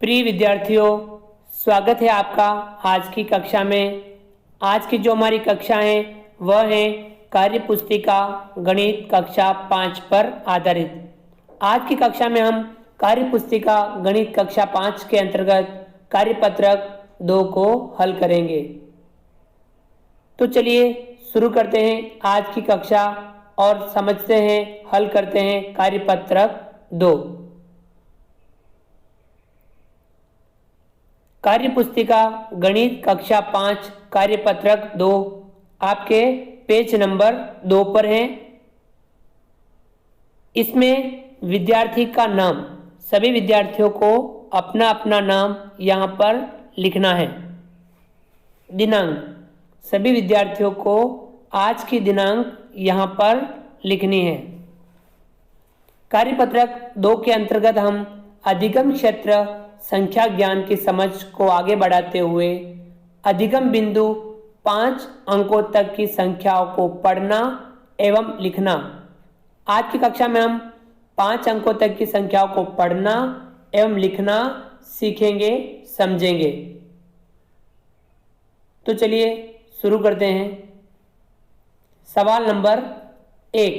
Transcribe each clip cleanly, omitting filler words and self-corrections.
प्रिय विद्यार्थियों, स्वागत है आपका आज की कक्षा में। आज की जो हमारी कक्षा है वह है कार्य पुस्तिका गणित कक्षा 5 पर आधारित। आज की कक्षा में हम कार्य पुस्तिका गणित कक्षा 5 के अंतर्गत कार्यपत्रक 2 को हल करेंगे। तो चलिए शुरू करते हैं आज की कक्षा और समझते हैं, हल करते हैं कार्यपत्रक 2। कार्य पुस्तिका गणित कक्षा 5 कार्यपत्रक 2 आपके पेज नंबर 2 पर है। इसमें विद्यार्थी का नाम, सभी विद्यार्थियों को अपना अपना नाम यहाँ पर लिखना है। दिनांक, सभी विद्यार्थियों को आज की दिनांक यहाँ पर लिखनी है। कार्यपत्रक 2 के अंतर्गत हम अधिगम क्षेत्र संख्या ज्ञान की समझ को आगे बढ़ाते हुए अधिगम बिंदु 5 अंकों तक की संख्याओं को पढ़ना एवं लिखना। आज की कक्षा में हम 5 अंकों तक की संख्याओं को पढ़ना एवं लिखना सीखेंगे, समझेंगे। तो चलिए शुरू करते हैं। सवाल नंबर 1,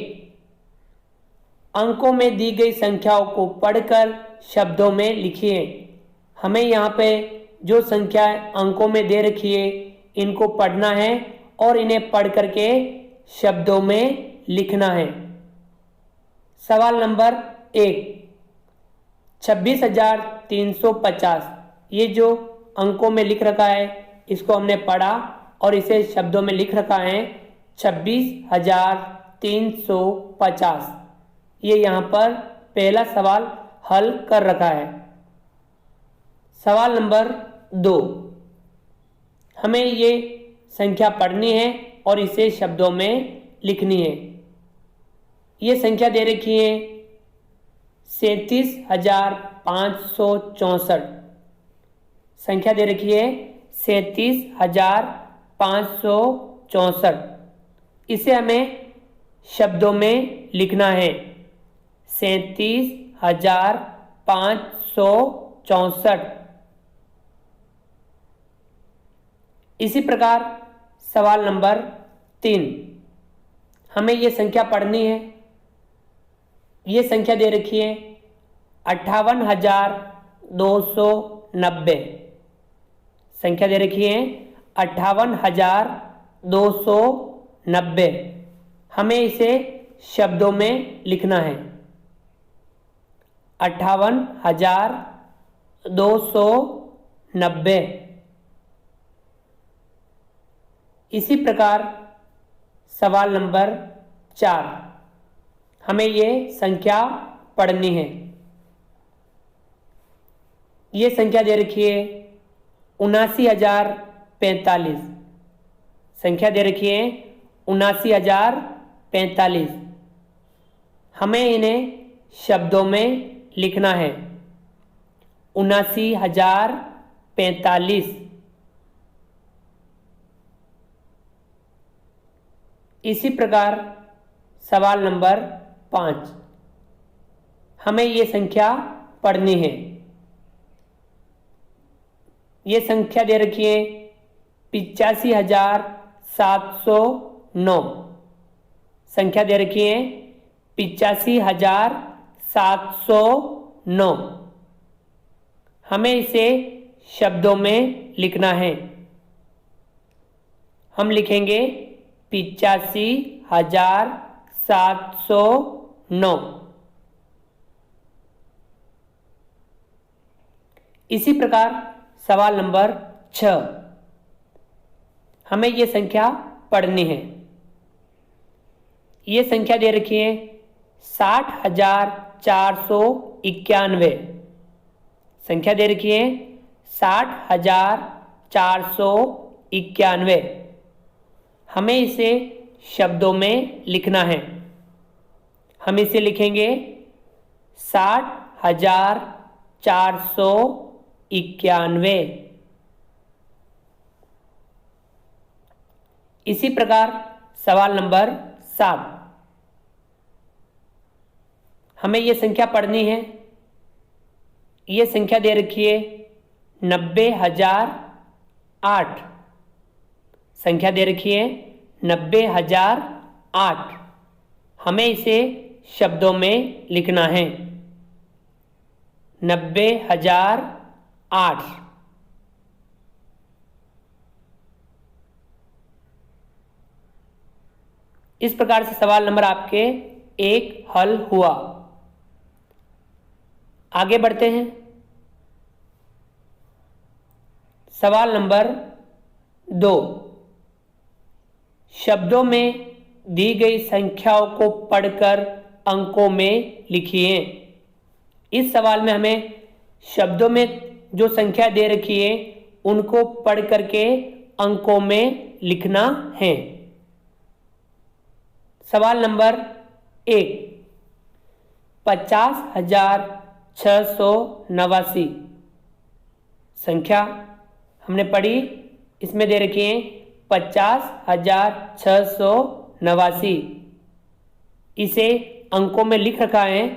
अंकों में दी गई संख्याओं को पढ़कर शब्दों में लिखिए। हमें यहाँ पे जो संख्या अंकों में दे रखी है इनको पढ़ना है और इन्हें पढ़ करके शब्दों में लिखना है। सवाल नंबर 1, 26,350, ये जो अंकों में लिख रखा है इसको हमने पढ़ा और इसे शब्दों में लिख रखा है 26,350। ये यहाँ पर पहला सवाल हल कर रखा है। सवाल नंबर 2, हमें ये संख्या पढ़नी है और इसे शब्दों में लिखनी है। ये संख्या दे रखी है 37,564। संख्या दे रखी है 37,564। इसे हमें शब्दों में लिखना है 37,564। इसी प्रकार सवाल नंबर 3, हमें ये संख्या पढ़नी है। ये संख्या दे रखी है 58,290। संख्या दे रखी है 58,290। हमें इसे शब्दों में लिखना है 58,290। इसी प्रकार सवाल नंबर 4, हमें ये संख्या पढ़नी है। ये संख्या दे रखी है 79,045। संख्या दे रखी है 79,045। हमें इन्हें शब्दों में लिखना है 79,045। इसी प्रकार सवाल नंबर 5, हमें ये संख्या पढ़नी है। ये संख्या दे रखी है 85,709। संख्या दे रखी है 85,709। हमें इसे शब्दों में लिखना है। हम लिखेंगे 85,709। इसी प्रकार सवाल नंबर 6, हमें ये संख्या पढ़नी है। ये संख्या दे रखी है 60,491। संख्या दे रखी है 60,491। हमें इसे शब्दों में लिखना है। हम इसे लिखेंगे 60,491। इसी प्रकार सवाल नंबर 7, हमें ये संख्या पढ़नी है। ये संख्या दे रखी है 90,008। संख्या दे रखी है 90,008। हमें इसे शब्दों में लिखना है। 90,008। इस प्रकार से सवाल नंबर आपके 1 हल हुआ। आगे बढ़ते हैं। सवाल नंबर 2, शब्दों में दी गई संख्याओं को पढ़कर अंकों में लिखिए। इस सवाल में हमें शब्दों में जो संख्या दे रखी है उनको पढ़ करके अंकों में लिखना है। सवाल नंबर 1, 50,689। संख्या हमने पढ़ी, इसमें दे रखी है 50,689। इसे अंकों में लिख रखा है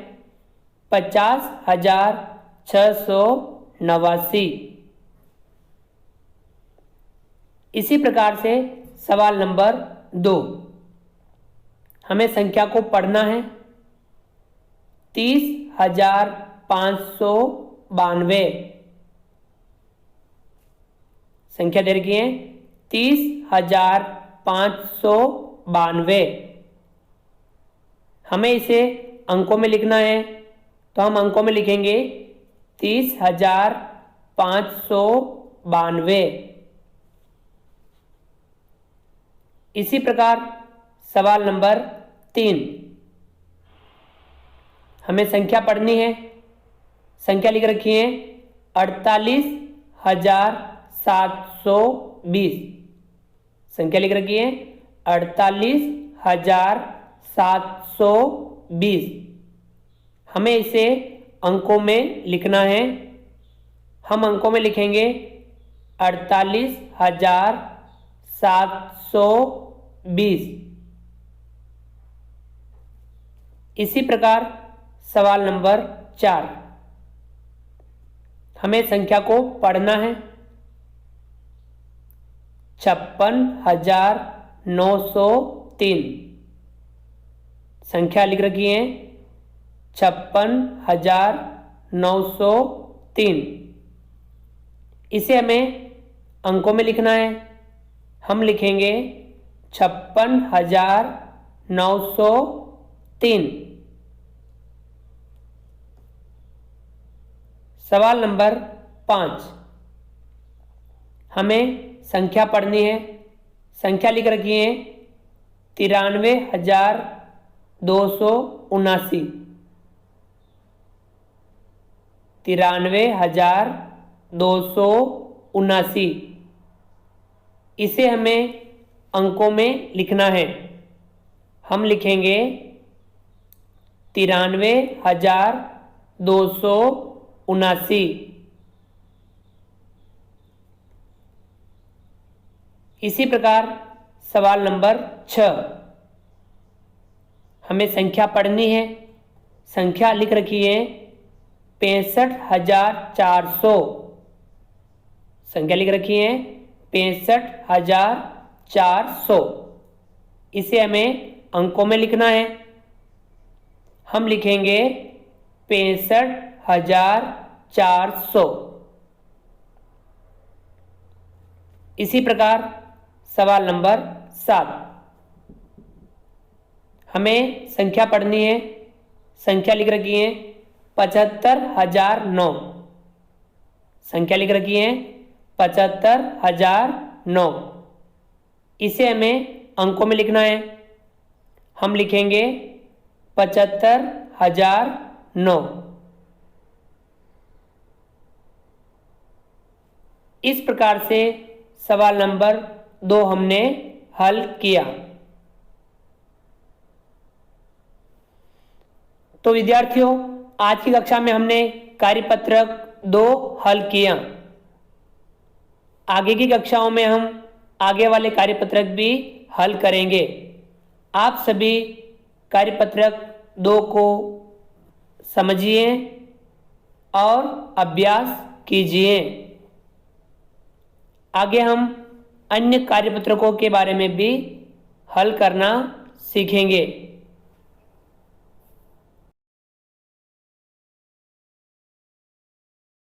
50,689। इसी प्रकार से सवाल नंबर 2, हमें संख्या को पढ़ना है 30,592। संख्या दे रखी है 30,592। हमें इसे अंकों में लिखना है, तो हम अंकों में लिखेंगे 30,592। इसी प्रकार सवाल नंबर 3, हमें संख्या पढ़नी है। संख्या लिख रखी है 48,720। संख्या लिख रखी है 48,720। हमें इसे अंकों में लिखना है। हम अंकों में लिखेंगे 48,720। इसी प्रकार सवाल नंबर 4, हमें संख्या को पढ़ना है 56,903। संख्या लिख रखी है 56,903। इसे हमें अंकों में लिखना है। हम लिखेंगे 56,903। सवाल नंबर 5, हमें संख्या पढ़नी है। संख्या लिख रखी है 93,279। 93,279। इसे हमें अंकों में लिखना है। हम लिखेंगे 93,279। इसी प्रकार सवाल नंबर 6, हमें संख्या पढ़नी है। संख्या लिख रखी है 65,400। संख्या लिख रखी है 65,400। इसे हमें अंकों में लिखना है। हम लिखेंगे 65,400। इसी प्रकार सवाल नंबर 7, हमें संख्या पढ़नी है। संख्या लिख रखी है 75,009। संख्या लिख रखी है 75,009। इसे हमें अंकों में लिखना है। हम लिखेंगे 75,009। इस प्रकार से सवाल नंबर 2 हमने हल किया। तो विद्यार्थियों, आज की कक्षा में हमने कार्यपत्रक 2 हल किया। आगे की कक्षाओं में हम आगे वाले कार्यपत्रक भी हल करेंगे। आप सभी कार्यपत्रक 2 को समझिए और अभ्यास कीजिए। आगे हम अन्य कार्यपत्रकों के बारे में भी हल करना सीखेंगे।